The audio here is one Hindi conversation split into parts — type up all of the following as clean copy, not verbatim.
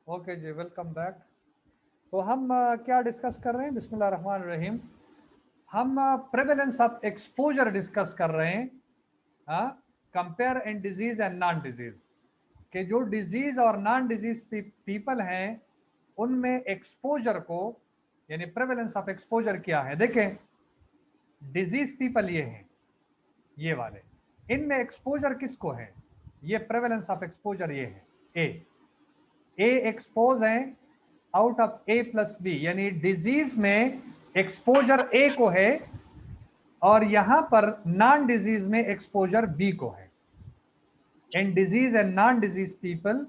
ओके जी, वेलकम बैक। तो हम क्या डिस्कस कर रहे हैं? बिस्मिल्लाह रहमान रहीम। हम प्रेवलेंस ऑफ एक्सपोजर डिस्कस कर रहे हैं, compare in disease and non disease के जो डिजीज और नॉन डिजीज पीपल हैं उनमें एक्सपोजर को यानी प्रेवलेंस ऑफ एक्सपोजर क्या है। देखें, डिजीज पीपल ये हैं, ये वाले, इनमें एक्सपोजर किसको है? ये प्रेवलेंस ऑफ एक्सपोजर ये है। ए एक्सपोज है out of A plus B, यानी डिजीज में एक्सपोजर ए को है और यहां पर नॉन डिजीज में एक्सपोजर बी को है। In disease and non disease people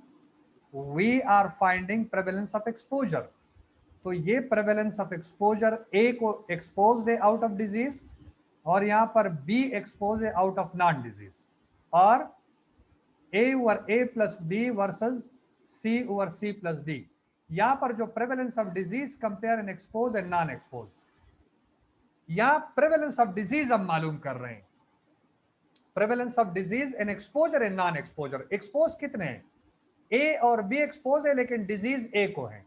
we are finding prevalence of exposure. तो ये प्रेवलेंस ऑफ एक्सपोजर ए को एक्सपोज है आउट ऑफ डिजीज और यहां पर बी एक्सपोज है आउट ऑफ नॉन डिजीज, और A over A plus B versus C over C plus D. यहां पर जो prevalence of disease compare in expose and non expose, यहां प्रेवलेंस ऑफ डिजीज हम मालूम कर रहे हैं। Prevalence of disease in exposure and non exposure. Expose कितने हैं? ए और बी एक्सपोज है लेकिन डिजीज ए को है,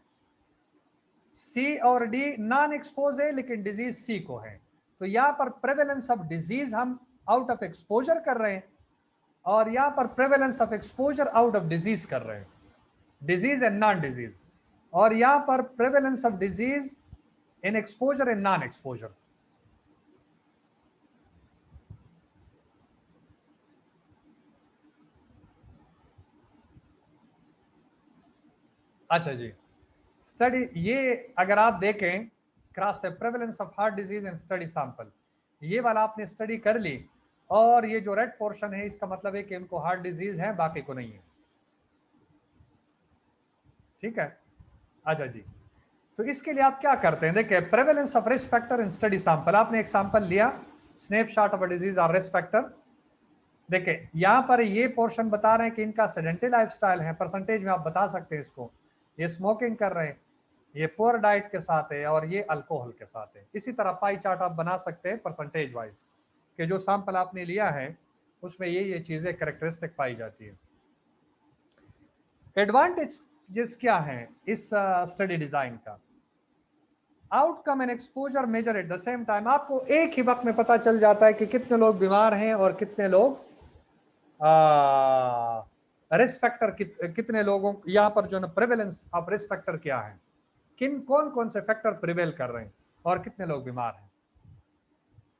सी और डी नॉन एक्सपोज है लेकिन डिजीज सी को है। तो यहां पर प्रेवलेंस ऑफ डिजीज हम आउट ऑफ एक्सपोजर कर रहे हैं और यहां पर prevalence of exposure out of disease कर रहे हैं, डिजीज एंड नॉन डिजीज। और यहां पर prevalence of disease in exposure and non exposure. अच्छा जी, स्टडी ये अगर आप देखें cross prevalence of heart disease and study sample, ये वाला आपने स्टडी कर ली और ये जो रेड पोर्शन है इसका मतलब है कि इनको हार्ट डिजीज है, बाकी को नहीं है। ठीक है, अच्छा जी। तो इसके लिए आप क्या करते हैं? देखिए, prevalence of risk factor in study sample, आपने एक सैंपल लिया, स्नैपशॉट ऑफ अ डिजीज और रिस्क फैक्टर। देखिए यहां पर ये पोर्शन बता रहे हैं कि इनका सेडेंटरी लाइफस्टाइल है, परसेंटेज में आप बता सकते हैं इसको। ये स्मोकिंग कर रहे हैं, ये पुअर डाइट के साथ है और ये अल्कोहल के साथ है। इसी तरह पाई चार्ट आप बना सकते हैं परसेंटेज वाइज कि जो सैंपल आपने लिया है उसमें ये चीजें कैरेक्टरिस्टिक पाई जाती है। एडवांटेजेस क्या है इस स्टडी डिजाइन का? Outcome and exposure measure at the same time. आपको एक ही वक्त में पता चल जाता है कि कितने लोग बीमार हैं और कितने लोग रिस्क फैक्टर कितने लोगों, यहाँ पर जो ना प्रेवलेंस ऑफ रिस्क फैक्टर क्या है, कौन कौन से फैक्टर प्रिवेल कर रहे हैं और कितने लोग बीमार हैं।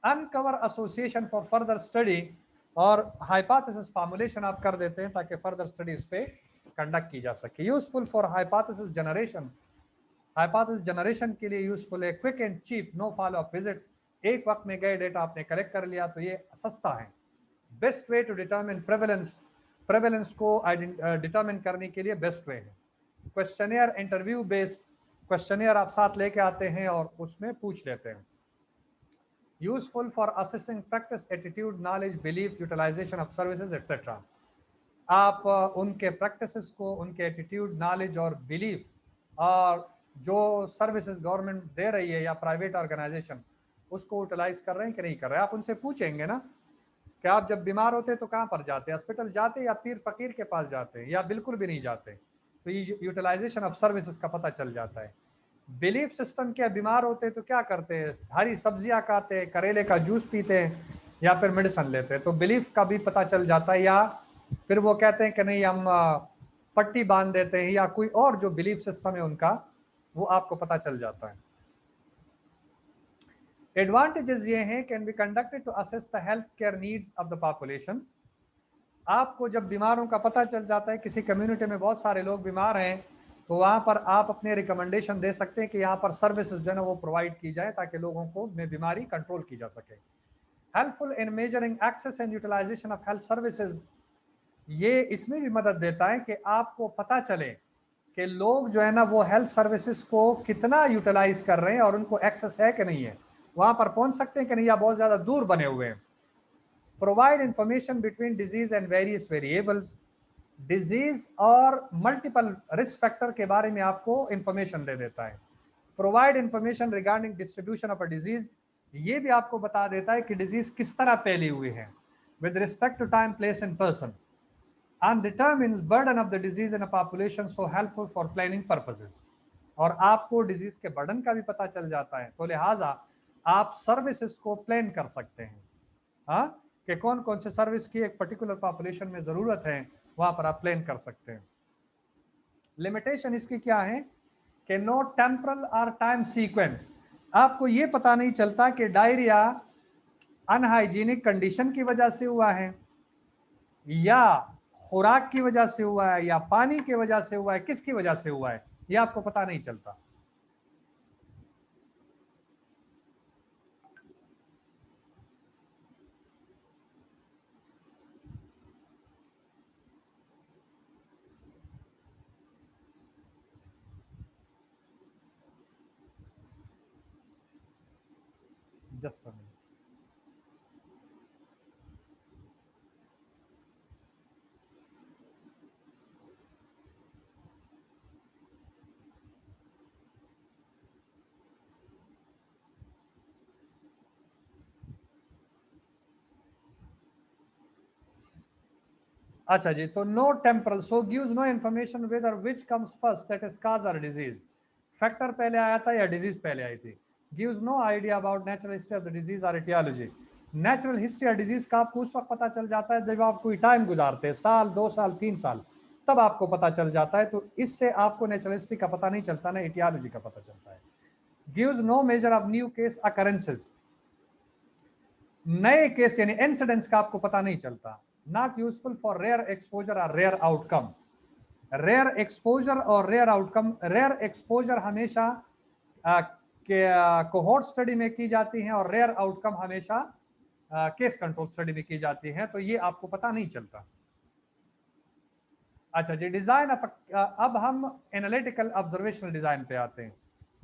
Uncover association for further study और हाइपोथेसिस फॉर्मुलेशन आप कर देते हैं ताकि फर्दर स्टडी इस पे कंडक्ट की जा सके। Useful for hypothesis generation, hypothesis generation के लिए यूजफुल है। Quick and cheap, no follow up visits, एक वक्त में गए डेटा आपने कलेक्ट कर लिया तो ये सस्ता है। Best way to determine prevalence, prevalence को डिटरमिन करने के लिए बेस्ट वे है। क्वेश्चनियर इंटरव्यू बेस्ड, क्वेश्चनियर आप साथ लेके आते हैं और उसमें पूछ लेते हैं। Useful for assessing practice, attitude, knowledge, belief, utilization of services etcetera. आप उनके प्रैक्टिसेस को, उनके एटीट्यूड, नॉलेज और बिलीफ और जो सर्विसेज गवर्नमेंट दे रही है या प्राइवेट ऑर्गेनाइजेशन उसको यूटिलाइज कर रहे हैं कि नहीं कर रहे हैं। आप उनसे पूछेंगे ना कि आप जब बीमार होते हैं तो कहाँ पर जाते हैं, हॉस्पिटल जाते हैं या पीर फकीर के पास जाते हैं या बिल्कुल भी नहीं जाते, तो ये यूटिलाइजेशन ऑफ सर्विसेज का पता चल जाता है। बिलीफ सिस्टम क्या, बीमार होते हैं तो क्या करते हैं, हरी सब्जियां खाते हैं, करेले का जूस पीते हैं या फिर मेडिसिन लेते हैं, तो बिलीफ का भी पता चल जाता है। या फिर वो कहते हैं कि नहीं हम पट्टी बांध देते हैं या कोई और जो बिलीफ सिस्टम है उनका, वो आपको पता चल जाता है। एडवांटेजेस ये हैं, can be conducted to assess the health care needs of the population. आपको जब बीमारों का पता चल जाता है, किसी कम्युनिटी में बहुत सारे लोग बीमार हैं, तो वहां पर आप अपने रिकमेंडेशन दे सकते हैं कि यहाँ पर सर्विसेज जो है ना वो प्रोवाइड की जाए ताकि लोगों को में बीमारी कंट्रोल की जा सके। Helpful in measuring access and utilization of health services, ये इसमें भी मदद देता है कि आपको पता चले कि लोग जो है ना वो हेल्थ सर्विसेज को कितना यूटिलाइज कर रहे हैं और उनको एक्सेस है कि नहीं है, वहां पर पहुंच सकते हैं कि नहीं या बहुत ज्यादा दूर बने हुए हैं। Provide information between disease and various variables, disease और मल्टीपल रिस्क फैक्टर के बारे में आपको इंफॉर्मेशन दे देता है। Provide information regarding distribution of a disease, ये भी आपको बता देता है कि डिजीज किस तरह फैली हुई है with respect to time, place and person. and determines burden of the disease in a population, so helpful for planning purposes. और आपको डिजीज के बर्डन का भी पता चल जाता है, तो लिहाजा आप सर्विसेज को प्लान कर सकते हैं, हाँ, कि कौन कौन से सर्विस की एक पर्टिकुलर पॉपुलेशन में जरूरत है, वहां पर आप प्लान कर सकते हैं। लिमिटेशन इसकी क्या है कि नो टेम्परल और टाइम सीक्वेंस, आपको ये पता नहीं चलता कि डायरिया अनहाइजीनिक कंडीशन की वजह से हुआ है या खुराक की वजह से हुआ है या पानी की वजह से हुआ है, किसकी वजह से हुआ है, ये आपको पता नहीं चलता। Just a minute. अच्छा जी, तो no temporal, so gives no information whether which comes first, that is cause और डिजीज, फैक्टर पहले आया था या डिजीज पहले आई थी। Gives no idea about natural history of the disease और एटियोलॉजी, नेचुरल हिस्ट्री या डिजीज का आपको उस वक्त पता चल जाता है जब आप कोई टाइम गुजारते हैं, साल 2 साल 3 साल, तब आपको पता चल जाता है। तो इससे आपको नेचुरल हिस्ट्री का पता नहीं चलता, ना एटियोलॉजी का पता चलता है। Gives no measure of new case occurrences, नए केस यानी इंसिडेंट्स का आपको पता नहीं चलता। Not useful for rare exposure और रेयर आउटकम, रेयर एक्सपोजर और रेयर आउटकम, रेयर एक्सपोजर हमेशा कोहोर्ट स्टडी में की जाती है और रेयर आउटकम हमेशा केस कंट्रोल स्टडी में की जाती है, तो ये आपको पता नहीं चलता। अच्छा जी, डिजाइन ऑफ, अब हम एनालिटिकल ऑब्जर्वेशनल डिजाइन पे आते हैं।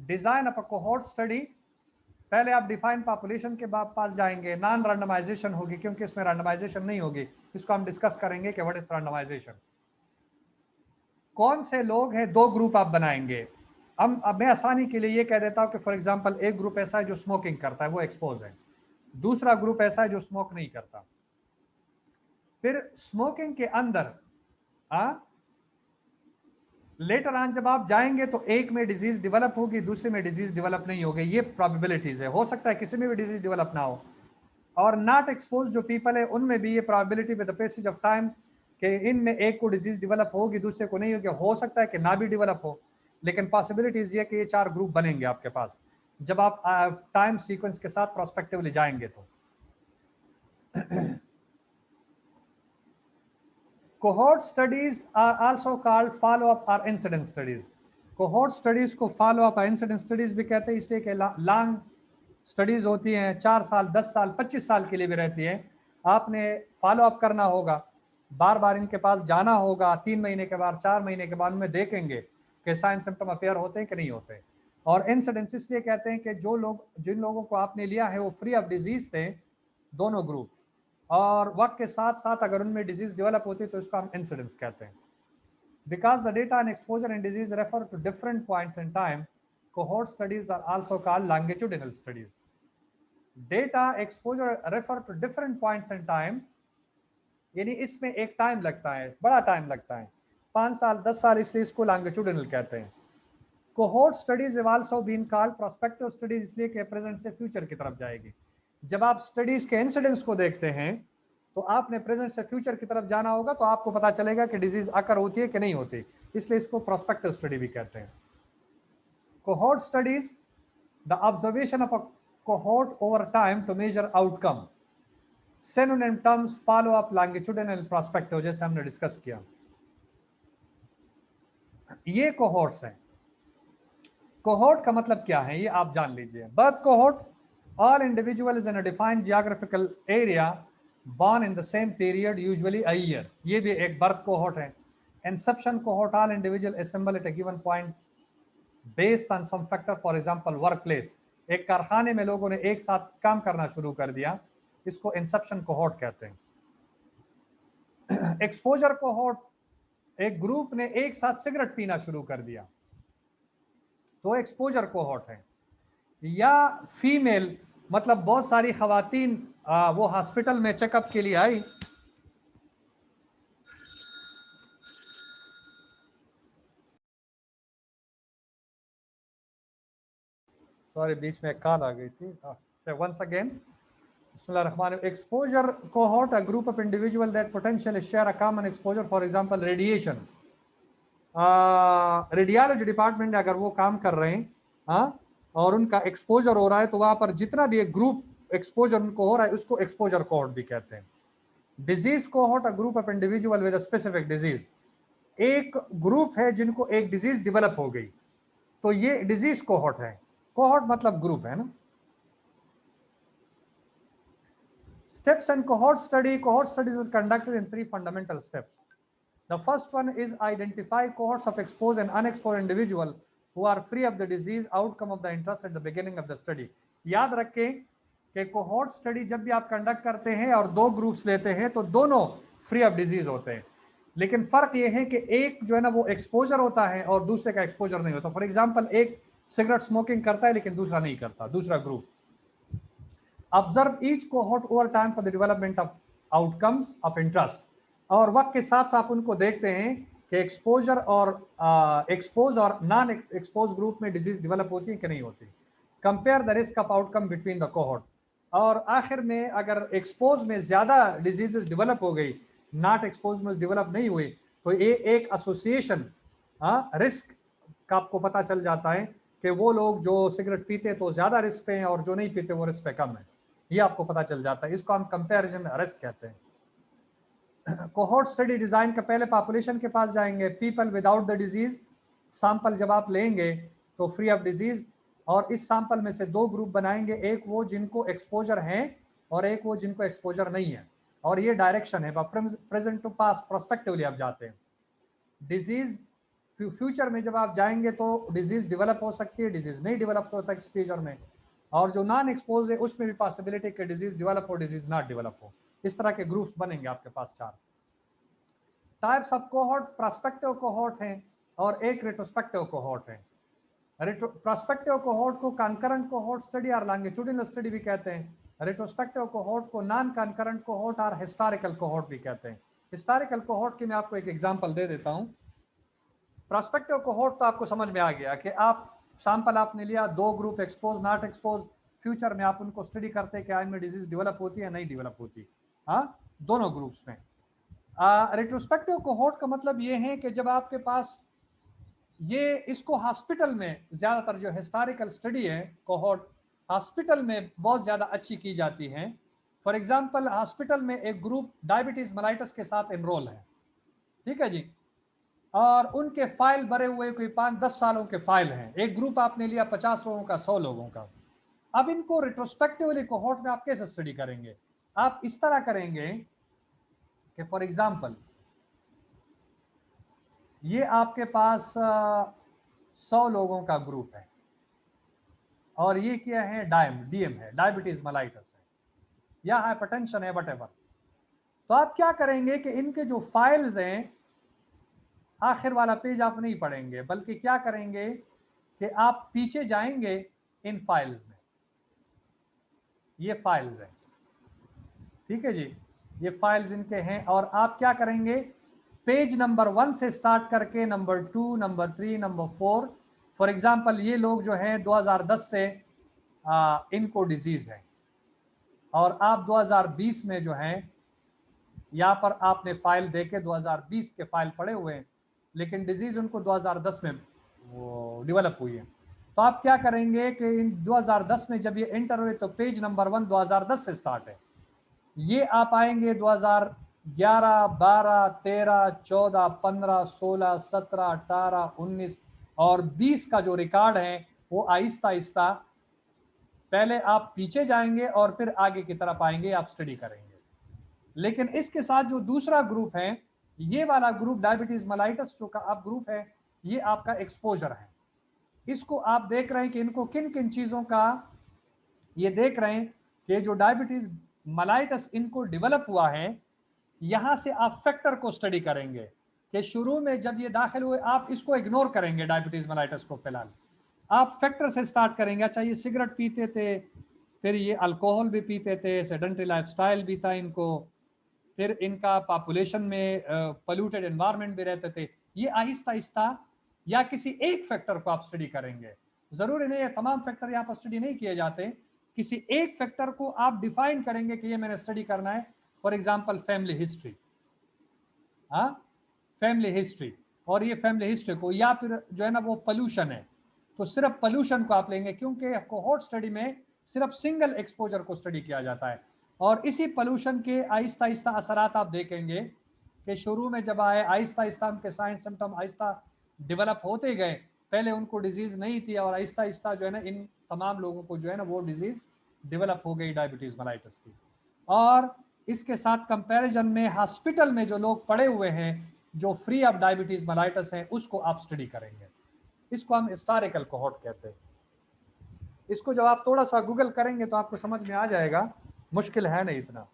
Design of a cohort study, पहले आप डिफाइन पॉपुलेशन के बाद पास जाएंगे, नॉन रैंडमाइजेशन होगी क्योंकि इसमें रैंडमाइजेशन नहीं होगी, इसको हम डिस्कस करेंगे कि व्हाट इज रैंडमाइजेशन। कौन से लोग हैं, 2 ग्रुप आप बनाएंगे। अब मैं आसानी के लिए ये कह देता हूं कि फॉर एग्जांपल एक ग्रुप ऐसा है जो स्मोकिंग करता है, वो एक्सपोज है, दूसरा ग्रुप ऐसा है जो स्मोक नहीं करता। फिर स्मोकिंग के अंदर लेटर ऑन जब आप जाएंगे तो एक में डिजीज डेवलप होगी, दूसरे में डिजीज डेवलप नहीं होगी, ये प्रोबेबिलिटीज है, हो सकता है किसी में भी डिजीज डेवलप ना हो। और नॉट एक्सपोज जो पीपल है उनमें भी ये probability with the passage of time कि इनमें एक को डिजीज डेवलप होगी, दूसरे को नहीं होगी, हो सकता है कि ना भी डेवलप हो, लेकिन पॉसिबिलिटीज ये कि ये 4 ग्रुप बनेंगे आपके पास जब आप टाइम सीक्वेंस के साथ प्रोस्पेक्टिवली जाएंगे। तो cohort studies are also called follow up or incident studies, cohort studies को follow up or incident studies भी कहते हैं, इसलिए कि लॉन्ग स्टडीज होती हैं, 4 साल 10 साल 25 साल के लिए भी रहती है। आपने फॉलो अप करना होगा, बार बार इनके पास जाना होगा, 3 महीने के बाद 4 महीने के बाद में देखेंगे कि साइन सिम्टम अपेयर होते हैं कि नहीं होते। और इंसिडेंस इसलिए कहते हैं कि जो लोग, जिन लोगों को आपने लिया है वो फ्री ऑफ डिजीज थे, दोनों ग्रुप, और वक्त के साथ साथ अगर उनमें डिजीज डेवलप होती है तो इसको हम इंसिडेंस कहते हैं। Because the data and exposure and disease refer to different points in time, cohort studies are also called longitudinal studies. Data exposure refer to different points in time, यानी इसमें एक टाइम लगता है, बड़ा टाइम लगता है, 5 साल 10 साल, इसलिए इसको लॉन्गिट्यूडिनल कहते हैं। Cohort studies have also been called prospective studies, इसलिए कि प्रेजेंट से फ्यूचर की तरफ जाएगी। जब आप स्टडीज के इंसिडेंट्स को देखते हैं तो आपने प्रेजेंट से फ्यूचर की तरफ जाना होगा, तो आपको पता चलेगा कि डिजीज अकर होती है कि नहीं होती, इसलिए इसको प्रोस्पेक्टिव स्टडी भी कहते हैं। Cohort studies, the observation of a cohort over time to measure outcome, synonym terms follow up, longitudinal, prospective, जैसे हमने डिस्कस किया। ये कोहोर्ट्स हैं। कोहोर्ट का मतलब क्या है ये आप जान लीजिए। Birth cohort, all individuals in a defined geographical area born in the same period, usually a year, ये भी एक बर्थ कोहोर्ट है। Inception cohort, all individual assemble at a given point based on some factor, for example workplace, एक कारखाने में लोगों ने एक साथ काम करना शुरू कर दिया, इसको इंसेप्शन कोहोर्ट कहते हैं। एक्सपोजर कोहोर्ट, एक ग्रुप ने एक साथ सिगरेट पीना शुरू कर दिया तो एक्सपोजर कोहोर्ट है। या फीमेल, मतलब बहुत सारी खवातीन वो हॉस्पिटल में चेकअप के लिए आई सॉरी बीच में कॉल आ गई थी. Once again, Bismillahirrahmanirrahim. Exposure cohort, a group of individuals that potentially share a common exposure, for example radiation. Radiology department में अगर वो काम कर रहे हैं, हाँ, और उनका एक्सपोजर हो रहा है, तो वहां पर जितना भी एक ग्रुप एक्सपोजर उनको हो रहा है उसको एक्सपोजर कोहॉर्ट भी कहते हैं. Disease cohort, a group of individual with a specific disease. एक ग्रुप है जिनको एक डिजीज डेवलप हो गई, तो ये डिजीज कोहॉर्ट है. कोहॉर्ट मतलब ग्रुप है ना. Steps and cohort study. Cohort studies are conducted in 3 fundamental steps. The first one is identify cohorts of exposed and unexposed individual who are free of the disease outcome of the interest at the beginning of the study. याद रखें कि कोहॉर्ट स्टडी जब भी आप कंडक्ट करते हैं और 2 ग्रुप्स लेते हैं तो दोनों फ्री ऑफ डिजीज होते हैं, लेकिन फर्क ये है कि एक जो है ना वो एक्सपोजर होता है और दूसरे का एक्सपोजर नहीं होता. फॉर एग्जांपल एक सिगरेट स्मोकिंग करता है लेकिन दूसरा नहीं करता, दूसरा group. Observe each cohort over time for the development of outcomes of interest. और वक्त के साथ साथ उनको देखते हैं कि एक्सपोजर और एक्सपोज और नॉन एक्सपोज ग्रुप में डिजीज डेवलप होती है कि नहीं होती. Compare the risk of outcome between the cohort. और आखिर में अगर एक्सपोज में ज्यादा डिजीजेस डेवलप हो गई, नॉट एक्सपोज में डेवलप नहीं हुई, तो ये एक एसोसिएशन रिस्क का आपको पता चल जाता है कि वो लोग जो सिगरेट पीते तो ज्यादा रिस्क पे हैं और जो नहीं पीते वो रिस्क पे कम है. ये आपको पता चल जाता है. इसको हम कंपैरिजन रिस्क कहते हैं. कोहॉर्ट स्टडी डिजाइन का पहले पॉपुलेशन के पास जाएंगे. People without the disease. Sample जब आप लेंगे तो फ्री ऑफ डिजीज, और इस सैंपल में से 2 ग्रुप बनाएंगे, एक वो जिनको एक्सपोजर है और एक वो जिनको एक्सपोजर नहीं है. और ये डायरेक्शन है, प्रेजेंट टू पास्ट प्रोस्पेक्टिवली आप जाते हैं. डिजीज फ्यूचर में जब आप जाएंगे तो डिजीज डेवलप हो सकती है, डिजीज नहीं डेवलप होता एक्सपोजर में, और जो नॉन एक्सपोज है उसमें भी पॉसिबिलिटी कि डिजीज डेवलप हो, डिजीज नॉट डेवलप हो. इस तरह के ग्रुप्स बनेंगे आपके पास 4. Types of cohort, prospective cohort हैं और एक रेट्रोस्पेक्टिव कोहॉर्ट है. प्रोस्पेक्टिव कोहॉर्ट को कंकरेंट कोहॉर्ट स्टडी और लॉन्गिट्यूडिनल स्टडी भी कहते हैं. रेट्रोस्पेक्टिव कोहॉर्ट को नॉन कंकरेंट कोहॉर्ट और हिस्टोरिकल कोहॉर्ट भी कहते हैं. हिस्टोरिकल कोहॉर्ट की मैं आपको एक एग्जांपल दे देता हूं. प्रोस्पेक्टिव कोहॉर्ट तो आपको समझ में आ गया कि आप सैंपल आपने लिया, 2 group expose not expose, future में आप उनको स्टडी करते हैं कि इनमें डिजीज डेवलप होती है नहीं डेवलप होती, हाँ, दोनों ग्रुप्स में. रेट्रोस्पेक्टिव कोहॉर्ट का मतलब ये है कि जब आपके पास ये इसको हॉस्पिटल में ज्यादातर जो हिस्टोरिकल स्टडी है कोहॉर्ट हॉस्पिटल में बहुत ज्यादा अच्छी की जाती है. फॉर एग्जांपल हॉस्पिटल में एक ग्रुप डायबिटीज मेलाइटस के साथ एनरोल है, ठीक है जी, और उनके फाइल भरे हुए कोई 5-10 सालों के फाइल हैं. एक ग्रुप आपने लिया 50 लोगों का, 100 लोगों का. अब इनको रिट्रोस्पेक्टिवली कोहॉर्ट में आप कैसे स्टडी करेंगे? आप इस तरह करेंगे कि फॉर एग्जांपल ये आपके पास 100 लोगों का ग्रुप है और ये क्या है, डीएम है, डायबिटीज मेलाइटस है या हाइपरटेंशन है, वटेवर. तो आप क्या करेंगे कि इनके जो फाइल्स हैं, आखिर वाला पेज आप नहीं पढ़ेंगे, बल्कि क्या करेंगे कि आप पीछे जाएंगे इन फाइल्स में. ये फाइल्स हैं, ठीक है जी, ये फाइल्स इनके हैं. और आप क्या करेंगे, पेज नंबर 1 से स्टार्ट करके number 2, number 3, number 4. For example ये लोग जो हैं 2010 से इनको डिजीज है और आप 2020 में जो हैं यहाँ पर आपने फाइल देके 2020 के फाइल पड़े हुए हैं, लेकिन डिजीज उनको 2010 में वो डेवलप हुई है. तो आप क्या करेंगे कि इन 2010 में जब ये एंटर हुए तो पेज नंबर 1 2010 से स्टार्ट है. ये आप आएंगे 2011, 12, 13, 14, 15, 16, 17, 18, 19 और 20 का जो रिकॉर्ड है वो आहिस्ता आहिस्ता पहले आप पीछे जाएंगे और फिर आगे की तरफ आएंगे, आप स्टडी करेंगे. लेकिन इसके साथ जो दूसरा ग्रुप है, ये वाला ग्रुप डायबिटीज मेलाइटस जो का आप ग्रुप है, ये आपका एक्सपोजर है. इसको आप देख रहे हैं कि इनको किन किन चीजों का ये देख रहे हैं कि जो डायबिटीज मेलाइटस इनको डेवलप हुआ है, यहां से आप फैक्टर को स्टडी करेंगे कि शुरू में जब ये दाखिल हुए आप इसको इग्नोर करेंगे डायबिटीज मेलाइटस को. फिलहाल आप फैक्टर से स्टार्ट करेंगे. अच्छा, ये सिगरेट पीते थे, फिर ये अल्कोहल भी पीते थे, सेडेंटरी लाइफस्टाइल भी था इनको, फिर इनका पॉपुलेशन में पोल्यूटेड एनवायरनमेंट भी रहते थे. ये आहिस्ता आहिस्ता या किसी एक फैक्टर को आप स्टडी करेंगे. जरूरी नहीं है तमाम फैक्टर यहाँ पर स्टडी नहीं किए जाते, किसी एक फैक्टर को आप डिफाइन करेंगे कि ये मैंने स्टडी करना है। फॉर एग्जांपल फैमिली हिस्ट्री, हाँ फैमिली हिस्ट्री, और ये फैमिली हिस्ट्री को, या फिर जो है ना वो पोल्यूशन है, तो सिर्फ पोल्यूशन को आप लेंगे, क्योंकि कोहोर्ट स्टडी में सिर्फ सिंगल एक्सपोजर को स्टडी किया जाता है। और इसी पोल्यूशन के आहिस्ता आहिस्ता असरात आप देखेंगे कि शुरू में जब आए आहिस्ता आहिस्ता उनके साइन सिम्टम आहिस्ता डेवलप होते गए, पहले उनको डिजीज नहीं थी और आहिस्ता आहिस्ता जो है ना इन तमाम लोगों को जो है ना वो डिजीज डेवलप हो गई डायबिटीज मेलाइटस की। और इसके साथ कंपैरिजन में हॉस्पिटल में जो लोग पड़े हुए हैं जो फ्री ऑफ डायबिटीज मेलाइटस है उसको आप स्टडी करेंगे। इसको हम हिस्टोरिकल कोहोर्ट कहते हैं। इसको जब आप थोड़ा सा गूगल करेंगे तो आपको समझ में आ जाएगा, मुश्किल है नहीं इतना।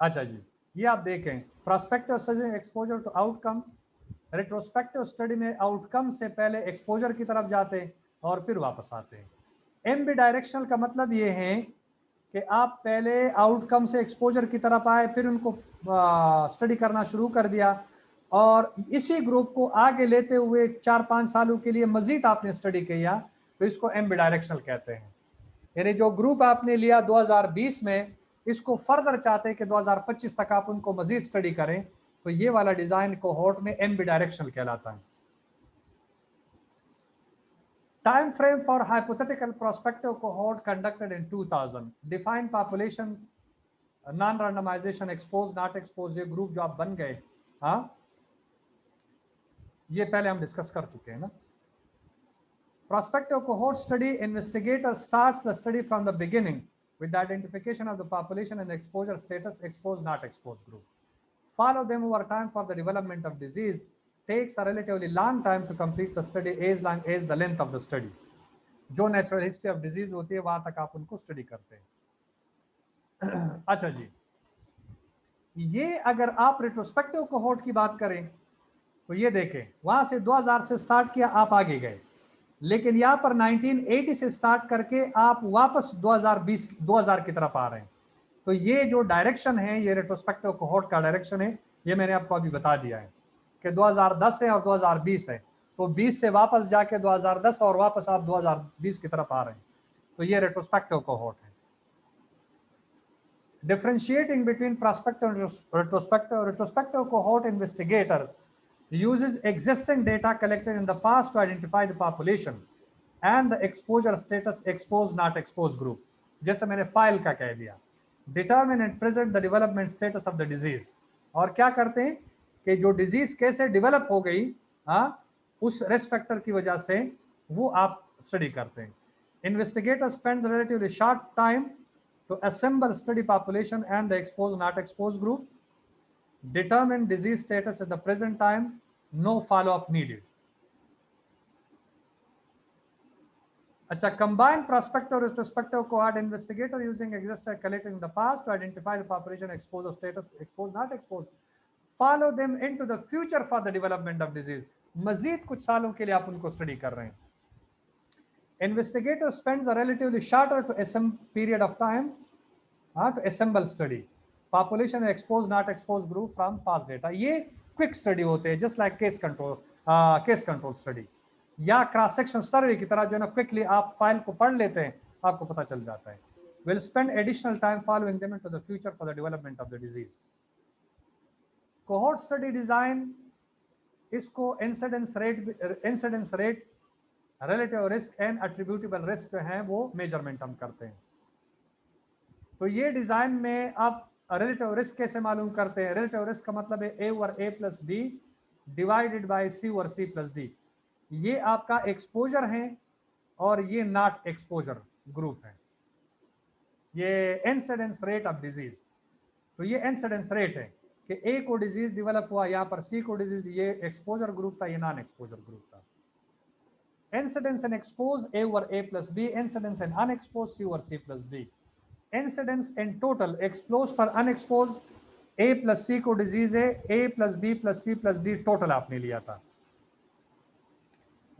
अच्छा जी, ये आप देखें prospective study exposure to outcome. Retrospective study में आउटकम से पहले एक्सपोजर की तरफ जाते हैं और फिर वापस आते हैं। एम्बी डायरेक्शनल का मतलब ये है कि आप पहले आउटकम से एक्सपोजर की तरफ आए, फिर उनको स्टडी करना शुरू कर दिया, और इसी ग्रुप को आगे लेते हुए 4-5 सालों के लिए मजीद आपने स्टडी किया, तो इसको एम्बी डायरेक्शनल कहते हैं। यानी जो ग्रुप आपने लिया 2020 में, इसको फर्दर चाहते हैं कि 2025 तक आप उनको मजीद स्टडी करें, तो ये वाला डिजाइन कोहोर्ट में एम्बी डायरेक्शनल कहलाता है। Time frame for hypothetical prospective cohort conducted in 2000. Define population, non-randomization, exposed, not exposed, ये ग्रुप जो आप बन गए, हाँ ये पहले हम डिस्कस कर चुके हैं ना। Prospective cohort study, investigator starts the study from the beginning with the identification of the population and the exposure status, exposed, not exposed group. Follow them over time for the development of disease. Takes a relatively long time to complete the study, as long as the length of the study. जो नेचुरल हिस्ट्री ऑफ डिजीज होती है वहां तक आप उनको स्टडी करते हैं। अच्छा जी, ये अगर आप रेट्रोस्पेक्टिव कोहोर्ट की बात करें तो ये देखें, वहां से 2000 से स्टार्ट किया, आप आगे गए, लेकिन यहाँ पर 1980 से स्टार्ट करके आप वापस 2020 की तरफ आ रहे हैं। तो ये जो डायरेक्शन है, ये रेट्रोस्पेक्टिव कोहोर्ट का डायरेक्शन है, ये मैंने आपको अभी बता दिया है कि 2010 है और 2020 है, तो 20 से वापस जाके 2010 और वापस आप 2020 की तरफ आ रहे हैं, तो ये रेट्रोस्पेक्टिव कोहोर्ट है। Differentiating between prospective and retrospective. Retrospective cohort investigator uses existing data collected in the past to identify the population and the exposure status, exposed, not exposed group. जैसे मैंने फाइल का कह दिया, determine and present the development status of the disease. और क्या करते हैं कि जो डिजीज कैसे डेवलप हो गई, हाँ, उस रिस्क फैक्टर की वजह से वो आप स्टडी करते हैं। Investigator spends relatively short time to assemble study population and the exposed, not exposed group, determine disease status at the present time, no follow-up needed. अच्छा, combine prospective retrospective cohort investigator using existing collected in the past to identify the population exposure status, exposed, not exposed, follow them into the future for the development of disease. मजीद कुछ सालों के लिए आप उनको स्टडी कर रहे हैं। Investigator spends a relatively shorter to some period of time to assemble study population exposed, not exposed group from past data. ये क्विक स्टडी होते हैं, just like case control study या क्रॉस सेक्शन सर्वे की तरह, जो है ना क्विकली आप फाइल को पढ़ लेते हैं, आपको पता चल जाता है। Will spend additional time following them into the future for the development of the disease. Cohort study design, इसको incidence rate, relative risk and attributable risk जो है वो मेजरमेंट हम करते हैं। तो ये डिजाइन में आप रिलेटिव रिस्क कैसे मालूम करते हैं? रिलेटिव रिस्क का मतलब है A over A plus B divided by C over C plus D. ये आपका एक्सपोजर है और ये नॉट एक्सपोजर ग्रुप है। ये इंसिडेंस रेट ऑफ डिजीज, तो ये इंसिडेंस रेट है कि ए को डिजीज डेवलप हुआ, यहाँ पर सी को डिजीज, ये एक्सपोजर ग्रुप था, ये नॉन एक्सपोजर ग्रुप था। Incidence in exposed A over A plus B, incidence in unexposed C over C plus B. Incidence in total exposed पर unexposed A plus C को डिजीज है, A plus B plus C plus D total आपने लिया था।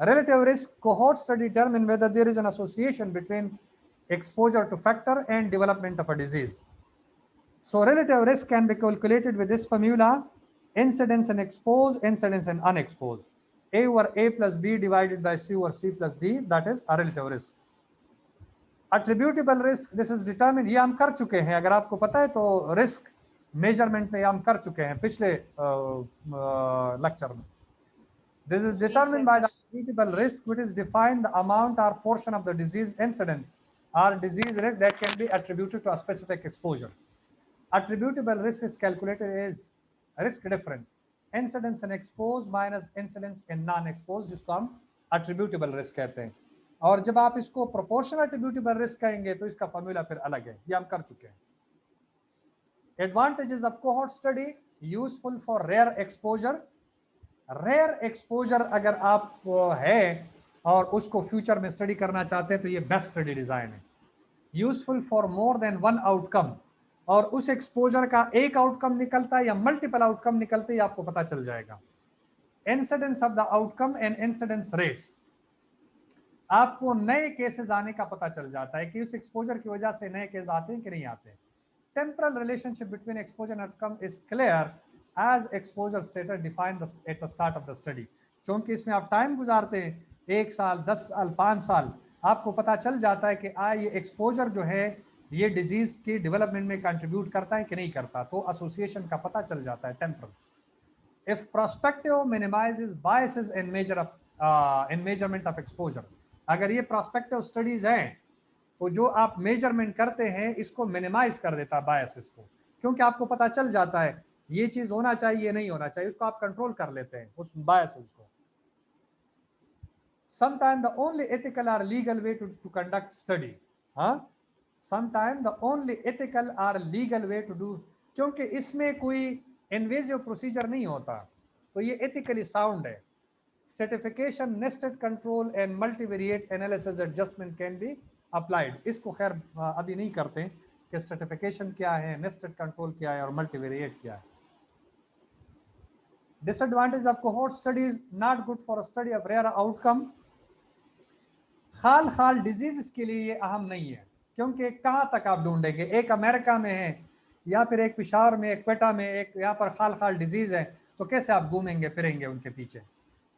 Relative risk cohort study determine whether there is an association between exposure to factor and development of a disease. So relative risk can be calculated with this formula. incidence in exposed, incidence in unexposed. A over A plus B divided by C over C plus D, that is a relative risk. Attributable risk, this is determined, ये हम कर चुके हैं, अगर आपको पता है तो रिस्क मेजरमेंट में हम कर चुके हैं पिछले लेक्चर में. This is determined by the attributable risk, which is defined the amount or portion of the disease incidence or disease risk that can be attributed to a specific exposure. Attributable risk is calculated as risk difference, incidence in exposed minus incidence in non-exposed, जिसको हम attributable risk कहते हैं. और जब आप इसको proportional attributable risk कहेंगे तो इसका फॉर्मूला फिर अलग है, ये हम कर चुके हैं. Advantages of cohort study, useful for rare exposure. Rare exposure अगर आप है और उसको फ्यूचर में स्टडी करना चाहते हैं तो ये बेस्ट स्टडी डिजाइन है. Useful for more than one outcome, और उस एक्सपोजर का एक आउटकम निकलता है या मल्टीपल आउटकम निकलते हैं आपको पता चल जाएगा. Incidence of the outcome and incidence rates, आपको नए केसेस आने का पता चल जाता है कि उस एक्सपोजर की वजह से नए केस आते हैं कि नहीं आते. Temporal relationship between exposure and outcome is clear as exposure status defined at the start of the study. क्योंकि इसमें आप टाइम गुजारते हैं 1 साल 10 साल 5 साल, आपको पता चल जाता है कि ये एक्सपोजर जो है ये डिजीज की डेवलपमेंट में कंट्रीब्यूट करता है कि नहीं करता, तो एसोसिएशन का पता चल जाता है. Temporal, if prospective minimises biases in measurement of exposure, अगर ये प्रोस्पेक्टिव स्टडीज हैं तो जो आप मेजरमेंट करते हैं इसको मिनिमाइज कर देता है बायसेस को, क्योंकि आपको पता चल जाता है ये चीज होना चाहिए नहीं होना चाहिए, उसको आप कंट्रोल कर लेते हैं उस बायसेस को. Sometimes the only ethical or legal way to conduct study, sometimes the only ethical or legal way to do, क्योंकि इसमें कोई इन्वेजिव प्रोसीजर नहीं होता तो ये एथिकली साउंड है. Stratification, nested control and multivariate analysis adjustment can be applied. इसको खैर अभी नहीं करते कि स्ट्रेटिफिकेशन क्या है, नेस्टेड कंट्रोल क्या है और मल्टीवेरिएट क्या है. Disadvantage of cohort studies, not good for a study of rare outcome. खाल डिजीज के लिए ये अहम नहीं है, क्योंकि कहाँ तक आप ढूंढेंगे, एक अमेरिका में है या फिर एक पिशावर में, एक क्वेटा में, एक यहाँ पर खाल डिजीज है, तो कैसे आप घूमेंगे फिरेंगे उनके पीछे.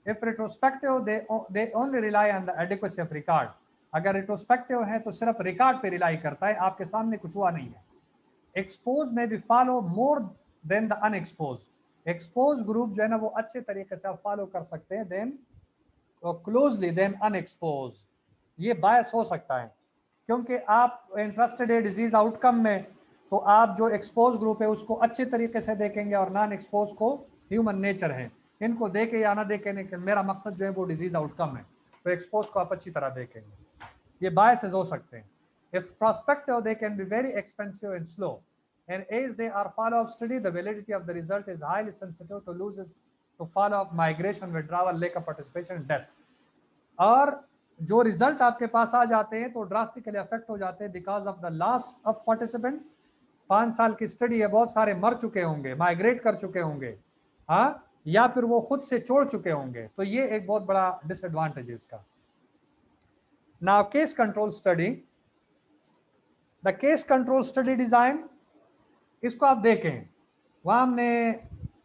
If retrospective, they only rely on the adequacy of record. अगर retrospective है तो सिर्फ रिकॉर्ड पे रिलाई करता है, आपके सामने कुछ हुआ नहीं है. Exposed may be follow more than the unexposed. Expose group जो है ना वो अच्छे तरीके से आप फॉलो कर सकते हैं देन क्लोजली देन अनएक्सपोज. ये बायस हो सकता है क्योंकि आप इंटरेस्टेड है डिजीज आउटकम में, तो आप जो एक्सपोज ग्रुप है उसको अच्छे तरीके से देखेंगे और नॉन एक्सपोज को ह्यूमन नेचर है, इनको देखे या ना देखे, मेरा मकसद जो है वो डिजीज आउटकम है, तो एक्सपोज को आप अच्छी तरह देखेंगे. ये बायसेस हो सकते हैं. If prospective they can be very expensive and slow, and as they are follow-up study, the validity of the result is highly sensitive to losses to follow-up, migration, withdrawal, lack of participation and death. और जो रिजल्ट आपके पास आ जाते हैं तो ड्रास्टिकली अफेक्ट हो जाते हैं because of the loss of participant. 5 साल की स्टडी है, बहुत सारे मर चुके होंगे, माइग्रेट कर चुके होंगे, या फिर वो खुद से छोड़ चुके होंगे, तो ये एक बहुत बड़ा डिसएडवांटेज है इसका. Now case control study, the case control study design, इसको आप देखें, वहां हमने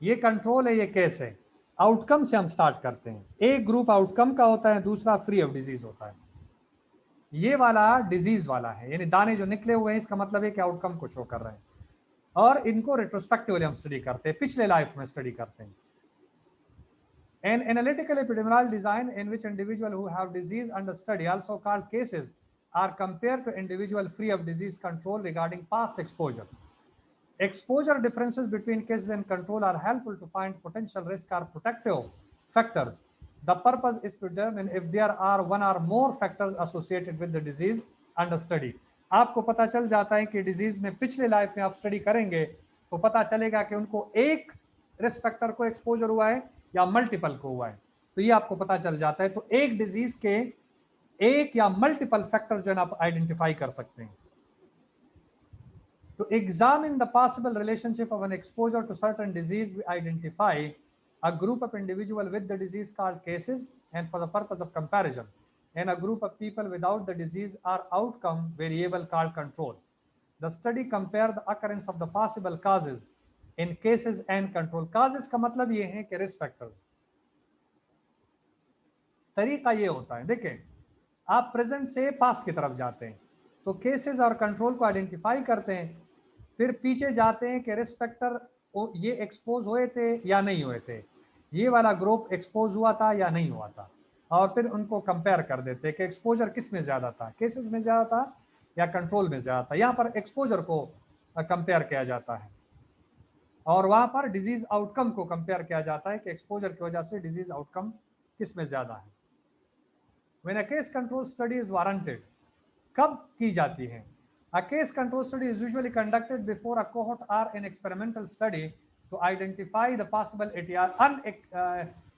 ये कंट्रोल है, ये केस है. आउटकम से हम स्टार्ट करते हैं. एक ग्रुप आउटकम का होता है, दूसरा फ्री ऑफ डिजीज होता है. ये वाला डिजीज वाला है, यानी दाने जो निकले हुए हैं, इसका मतलब है कि आउटकम को शो कर रहे हैं, और इनको रेट्रोस्पेक्टिवली हम स्टडी करते हैं, पिछले लाइफ में स्टडी करते हैं. An analytical epidemiological design in which individuals who have disease under study, also called cases, are compared to individual free of disease control regarding past exposure. Exposure differences between cases and control are helpful to find potential risk or protective factors. The purpose is to determine if there are one or more factors associated with the disease under study. आपको पता चल जाता है कि डिजीज में पिछले लाइफ में आप स्टडी करेंगे तो पता चलेगा कि उनको एक रिस्क फैक्टर को एक्सपोजर हुआ है या मल्टीपल को हुआ है, तो ये आपको पता चल जाता है. तो एक डिजीज के एक या मल्टीपल फैक्टर जो है आप आइडेंटिफाई कर सकते हैं. To examine the possible relationship of an exposure to certain disease, we identify a group of individuals with the disease called cases, and for the purpose of comparison, and a group of people without the disease or outcome variable called control. The study compared the occurrence of the possible causes in cases and control. Causes का मतलब ये है कि रिस्क फैक्टर्स। तरीका ये होता है, देखें आप प्रेजेंट से पास्ट की तरफ जाते हैं तो केसेस और कंट्रोल को आइडेंटिफाई करते हैं, फिर पीछे जाते हैं कि रिस्क फैक्टर ये एक्सपोज हुए थे या नहीं हुए थे, ये वाला ग्रुप एक्सपोज हुआ था या नहीं हुआ था, और फिर उनको कंपेयर कर देते हैं कि एक्सपोजर किस में ज्यादा था, केसेस में ज्यादा था या कंट्रोल में ज्यादा था। यहाँ पर एक्सपोजर को कंपेयर किया जाता है और वहां पर डिजीज आउटकम को कंपेयर किया जाता है कि एक्सपोजर की वजह से डिजीज आउटकम किस में ज्यादा है। When a case control study is warranted, कब की जाती है? A case control study is usually conducted before a cohort or an experimental study to identify the possible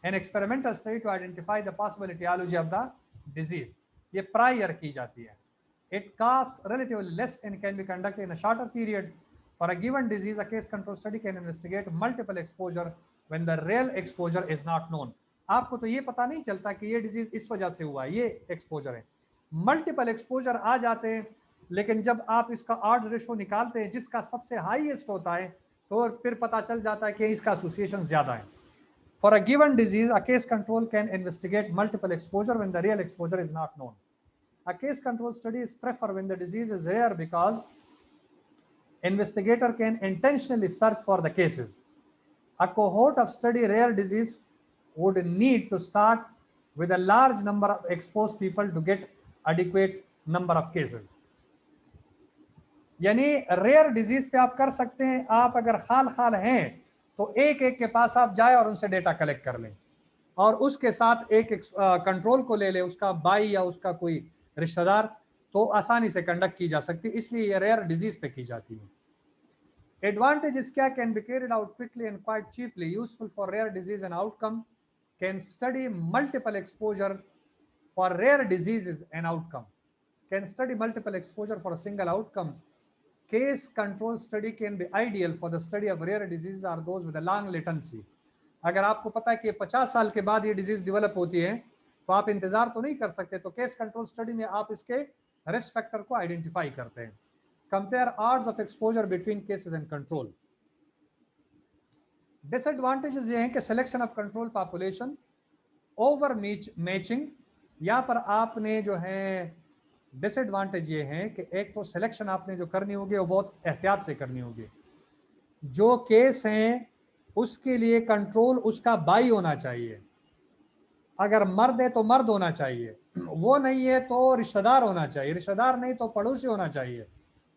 an experimental study to identify the possible etiology of the disease. ये prior की जाती है. It costs relatively less and can be conducted in a shorter period. For a given disease, a case control study can investigate multiple exposure when the real exposure is not known. आपको तो ये पता नहीं चलता कि ये डिजीज इस वजह से हुआ, ये एक्सपोजर है। मल्टीपल एक्सपोजर आ जाते हैं, लेकिन जब आप इसका ऑड्स रेशो निकालते हैं जिसका सबसे हाईएस्ट होता है तो फिर पता चल जाता है कि इसका एसोसिएशन ज्यादा है। For a given disease, a case control can investigate multiple exposure when the real exposure is not known. A case control study is preferred when the disease is rare because investigator can intentionally search for the cases. A cohort of study rare disease would need to start with a large number of exposed people to get adequate number of cases. यानी रेयर डिजीज पे आप कर सकते हैं, आप अगर हाल हैं तो एक एक के पास आप जाए और उनसे डेटा कलेक्ट कर लें और उसके साथ एक कंट्रोल को ले ले, उसका भाई या उसका कोई रिश्तेदार, तो आसानी से कंडक्ट की जा सकती है, इसलिए ये रेयर डिजीज पे की जाती है। Advantages क्या? Can be carried out quickly and quite cheaply, useful for rare disease and outcome, can study multiple exposure for rare diseases and outcome, can study multiple exposure for a single outcome. Case control study can be ideal for the study of rare diseases or those with a long latency. अगर आपको पता है कि 50 साल के बाद ये डिजीज डेवलप होती है तो आप इंतजार तो नहीं कर सकते, तो केस कंट्रोल स्टडी में आप इसके रिस्क फैक्टर को आइडेंटिफाई करते हैं। Compare odds of exposure between cases and control. Disadvantages ये हैं कि selection of control population, over matching, यहाँ पर आपने जो है डिसएडवांटेज ये है कि एक तो सिलेक्शन आपने जो करनी होगी वो बहुत एहतियात से करनी होगी। जो केस हैं उसके लिए कंट्रोल उसका बाई होना चाहिए, अगर मर्द है तो मर्द होना चाहिए, वो नहीं है तो रिश्तेदार होना चाहिए, रिश्तेदार नहीं तो पड़ोसी होना चाहिए,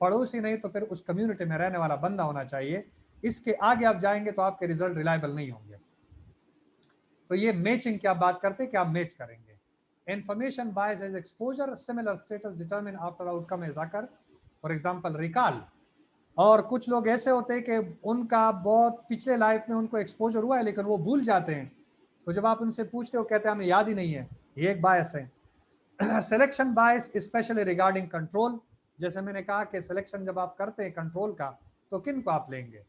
पड़ोसी नहीं तो फिर उस कम्युनिटी में रहने वाला बंदा होना चाहिए। इसके आगे आप जाएंगे तो आपके रिजल्ट रिलायबल नहीं होंगे। तो ये मैचिंग की आप बात करते हैं कि आप मैच करेंगे। Information bias as exposure, similar status determine after outcome as occur, for example recall. और कुछ लोग ऐसे होते हैं कि उनका बहुत पिछले लाइफ में उनको एक्सपोजर हुआ है लेकिन वो भूल जाते हैं, तो जब आप उनसे पूछते हो कहते हैं हमें याद ही नहीं है, ये एक बायस है। सिलेक्शन बायस स्पेशली रिगार्डिंग कंट्रोल, जैसे मैंने कहा कि सिलेक्शन जब आप करते हैं कंट्रोल का तो किन को आप लेंगे।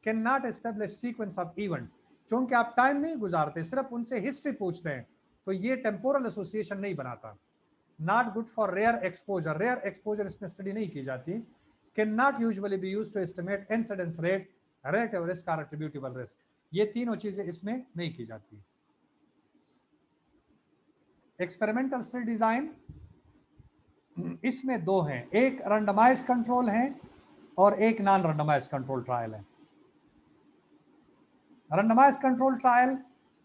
Can not establish sequence of events, क्योंकि आप टाइम नहीं गुजारते, सिर्फ उनसे हिस्ट्री पूछते हैं तो ये टेम्पोरल एसोसिएशन नहीं बनाता। Not good for rare exposure, rare exposure इसमें स्टडी नहीं की जाती। Can not usually be used to estimate incidence rate, relative risk और एट्रीब्यूटेबल रिस्क, ये तीनों चीजें इसमें नहीं की जाती। एक्सपेरिमेंटल स्टडी डिजाइन इसमें दो हैं, एक रैंडमाइज्ड कंट्रोल है और एक नॉन रैंडमाइज्ड कंट्रोल ट्रायल है। Randomized control trial,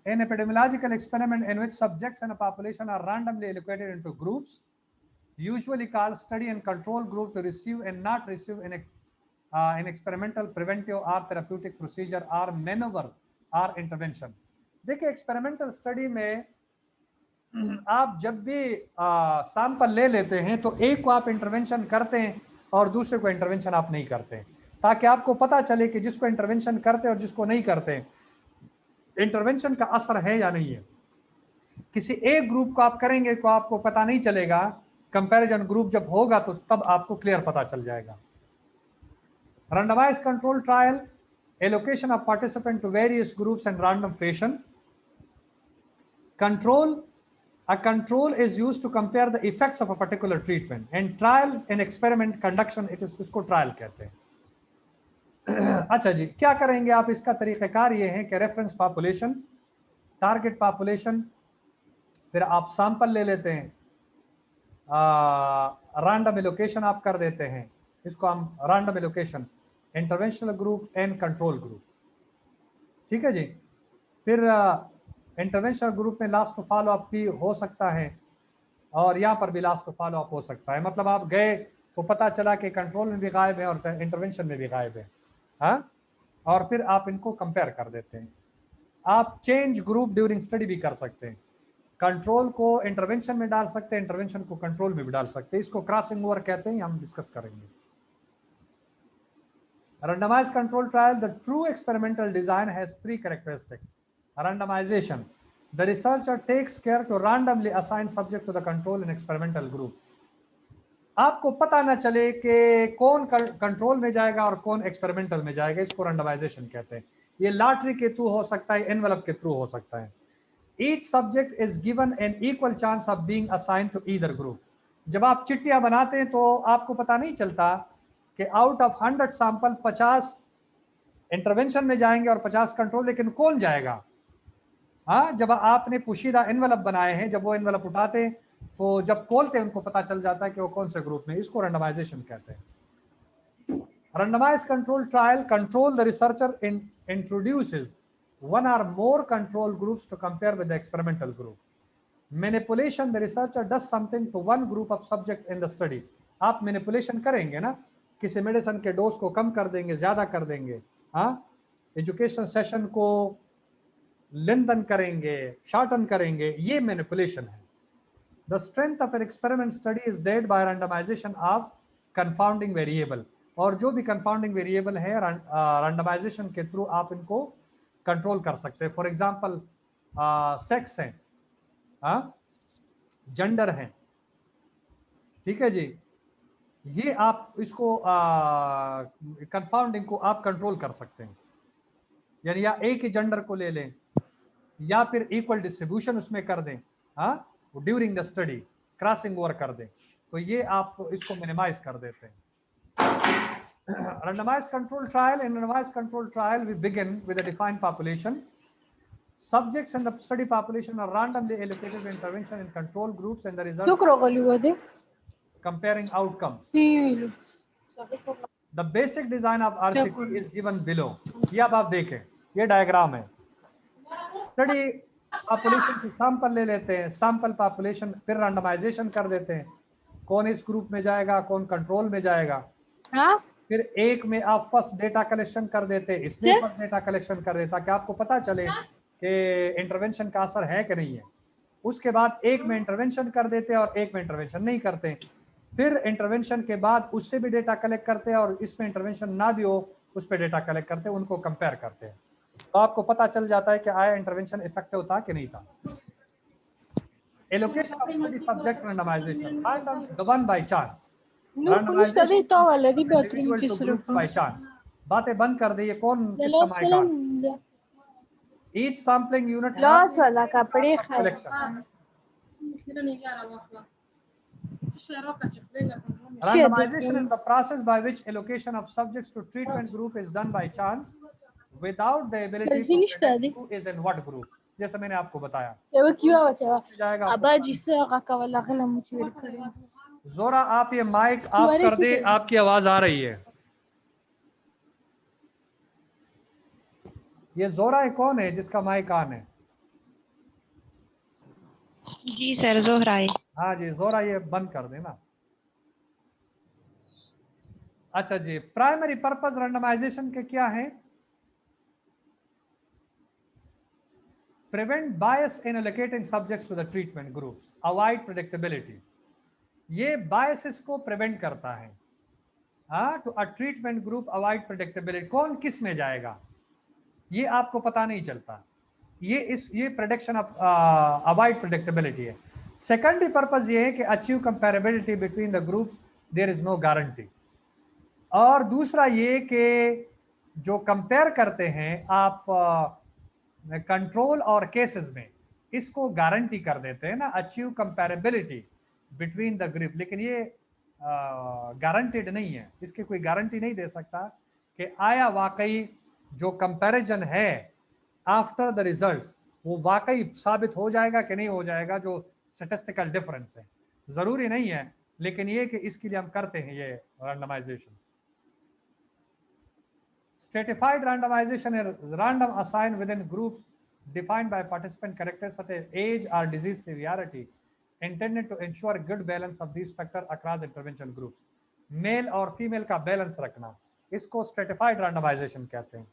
an epidemiological experiment in which subjects and a population are randomly allocated into groups, usually called study and control group, to receive and not receive an experimental, preventive or therapeutic procedure or maneuver or intervention. देखिए एक्सपेरिमेंटल स्टडी में आप जब भी सैंपल ले लेते हैं तो एक को आप इंटरवेंशन करते हैं और दूसरे को इंटरवेंशन आप नहीं करते, ताकि आपको पता चले कि जिसको इंटरवेंशन करते और जिसको नहीं करते इंटरवेंशन का असर है या नहीं है। किसी एक ग्रुप को आप करेंगे तो आपको पता नहीं चलेगा, कंपैरिजन ग्रुप जब होगा तो तब आपको क्लियर पता चल जाएगा। Randomised control trial, allocation of participant to various groups in random fashion. Control, a control is used to compare the effects of a particular treatment, and trials and experiment conduction, it is, इसको ट्रायल कहते हैं। अच्छा जी, क्या करेंगे आप? इसका तरीक़ाकार ये है कि रेफरेंस पॉपुलेशन, टारगेट पॉपुलेशन, फिर आप सैंपल ले लेते हैं, रैंडम एलोकेशन आप कर देते हैं, इसको हम random allocation, interventional group and control group, ठीक है जी। फिर इंटरवेंशनल ग्रुप में लास्ट फॉलो अप भी हो सकता है और यहाँ पर भी लास्ट फॉलो अप हो सकता है। मतलब आप गए तो पता चला कि कंट्रोल में भी गायब है और इंटरवेंशन में भी गायब है, हाँ, और फिर आप इनको कंपेयर कर देते हैं। आप चेंज ग्रुप ड्यूरिंग स्टडी भी कर सकते हैं, कंट्रोल को इंटरवेंशन में डाल सकते हैं, इंटरवेंशन को कंट्रोल में भी डाल सकते हैं। इसको क्रॉसिंग ओवर कहते हैं, हम डिस्कस करेंगे। Randomized control trial, the true experimental design has three characteristics. Randomization. The researcher takes care to randomly assign subject to the control in experimental group. आपको पता ना चले कि कौन कंट्रोल में जाएगा और कौन एक्सपेरिमेंटल में जाएगा, इसको रैंडमाइजेशन कहते हैं। ये लॉटरी के थ्रू हो सकता है, एनवेलप के थ्रू हो सकता है। Each subject is given an equal chance of being assigned to either group. जब आप चिट्ठियां बनाते हैं तो आपको पता नहीं चलता कि आउट ऑफ 100 सैंपल 50 इंटरवेंशन में जाएंगे और 50 कंट्रोल, लेकिन कौन जाएगा? हाँ, जब आपने पोशीदा एनवेलप बनाए हैं, जब वो एनवेलप उठाते हैं तो जब खोलते हैं उनको पता चल जाता है कि वो कौन से ग्रुप में। इसको रैंडमाइजेशन कहते हैं। Randomized control trial control, the researcher introduces one or more control groups to compare with the experimental group. Manipulation, the researcher does something to one group of subjects in the study. आप मैनिपुलेशन करेंगे ना, किसी मेडिसिन के डोज को कम कर देंगे, ज्यादा कर देंगे, हाँ, एजुकेशन सेशन को लेंथन करेंगे, शॉर्टन करेंगे, ये मैनिपुलेशन है। The strength of an experiment study is led by randomization of confounding variable, और जो भी confounding variable है randomization के थ्रू आप इनको कंट्रोल कर सकते हैं। फॉर एग्जाम्पल सेक्स है, जेंडर है, ठीक है जी, ये आप इसको कंफाउंडिंग को आप कंट्रोल कर सकते हैं। यानी या एक ही जेंडर को ले लें या फिर इक्वल डिस्ट्रीब्यूशन उसमें कर दें, हाँ, during the study crossing over कर दें, तो ये आप इसको मिनिमाइज कर देते हैं। Randomized control trial. In randomized control trial, we begin with a defined population. Subjects in the study population are randomly allocated to intervention in control groups, and the results comparing outcomes. The basic design of RCT is given below. ये अब आप देखें, ये डायग्राम है। स्टडी पॉपुलेशन से सैंपल ले लेते हैं, सैंपल पॉपुलेशन फिर रैंडमाइजेशन कर देते हैं, कौन इस ग्रुप में जाएगा, कौन कंट्रोल में जाएगा। हाँ? फिर एक में आप फर्स्ट डेटा कलेक्शन कर देते हैं, इसमें फर्स्ट डेटा कलेक्शन कर देता कि आपको पता चले कि इंटरवेंशन का असर है कि नहीं है। उसके बाद एक में इंटरवेंशन कर देते हैं और एक में इंटरवेंशन नहीं करते। फिर इंटरवेंशन के बाद उससे भी डेटा कलेक्ट करते हैं और इसमें इंटरवेंशन ना भी हो उस पर डेटा कलेक्ट करते हैं, उनको कंपेयर करते हैं, तो आपको पता चल जाता है कि आया इंटरवेंशन इफेक्टिव था कि नहीं था। Allocation of study subjects randomization, random, the one by chance. Randomization individual to groups by chance. बातें बंद कर दी, ये कौन किसका mic on? Each sampling unit has selection. Randomization is the process by which allocation of subjects to treatment group is done by chance without the ability to predict who is in what group. जैसे मैंने आपको बताया। जोरा आप ये माइक ऑफ कर दे, आपकी आवाज आ रही है। ये जोरा है, कौन है जिसका माइक ऑन है? जी सर, जोहरा है। हाँ जी जोरा, ये बंद कर देना। अच्छा जी, प्राइमरी पर्पस रैंडमाइजेशन के क्या है? Prevent bias in allocating subjects to the treatment groups. Avoid predictability. ये biases को prevent करता है। हाँ, to a treatment group avoid predictability. कौन किस में जाएगा ये आपको पता नहीं चलता। ये prediction of avoid predictability है। Secondary purpose ये है कि achieve comparability between the groups. There is no guarantee. और दूसरा ये कि जो कंपेयर करते हैं आप कंट्रोल और केसेस में, इसको गारंटी कर देते हैं ना, अचीव कंपैरेबिलिटी बिटवीन द ग्रुप, लेकिन ये गारंटेड नहीं है, इसकी कोई गारंटी नहीं दे सकता कि आया वाकई जो कंपैरिजन है आफ्टर द रिजल्ट्स वो वाकई साबित हो जाएगा कि नहीं हो जाएगा, जो स्टैटिस्टिकल डिफरेंस है। जरूरी नहीं है, लेकिन ये कि इसके लिए हम करते हैं ये randomisation. Stratified randomization is random assigned within groups defined by participant characters such as age or disease severity, intended to ensure good balance of these factors across intervention groups. Male और फीमेल का बैलेंस रखना, इसको स्ट्रेटिफाइड रैंडमाइजेशन कहते हैं।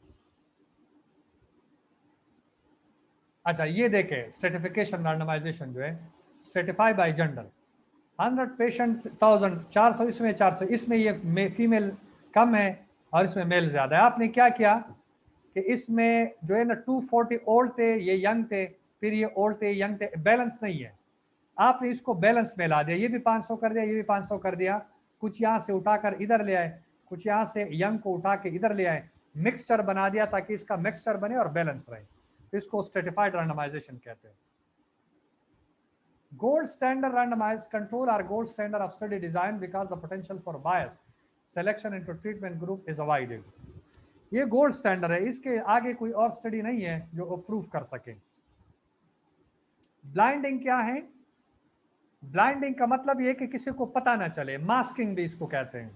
अच्छा, ये देखें स्ट्रेटिफिकेशन रैंडमाइजेशन जो है, स्ट्रेटिफाई बाय जेंडर। 100 पेशेंट 1000, 400 इसमें 400 इसमें, ये फीमेल कम है और इसमें मेल ज्यादा है। आपने क्या किया कि इसमें जो है ना 240 ओल्ड थे, ये यंग थे, फिर ये ओल्ड थे, यंग थे, बैलेंस नहीं है। आपने इसको बैलेंस में ला दिया, ये भी 500 कर दिया, ये भी 500 कर दिया, कुछ यहाँ से उठाकर इधर ले आए, कुछ यहाँ से यंग को उठा के इधर ले आए, मिक्सचर बना दिया ताकि इसका मिक्सचर बने और बैलेंस रहे। तो इसको स्ट्रेटिफाइड रैंडमाइजेशन कहते हैं। Gold standard randomized control are gold standard of study design because the potential for bias selection into treatment group is avoided. ये गोल्ड स्टैंडर्ड है, इसके आगे कोई और स्टडी नहीं है जो अप्रूव कर सके। ब्लाइंडिंग क्या है? ब्लाइंडिंग का मतलब ये कि किसी को पता ना चले, मास्किंग भी इसको कहते हैं।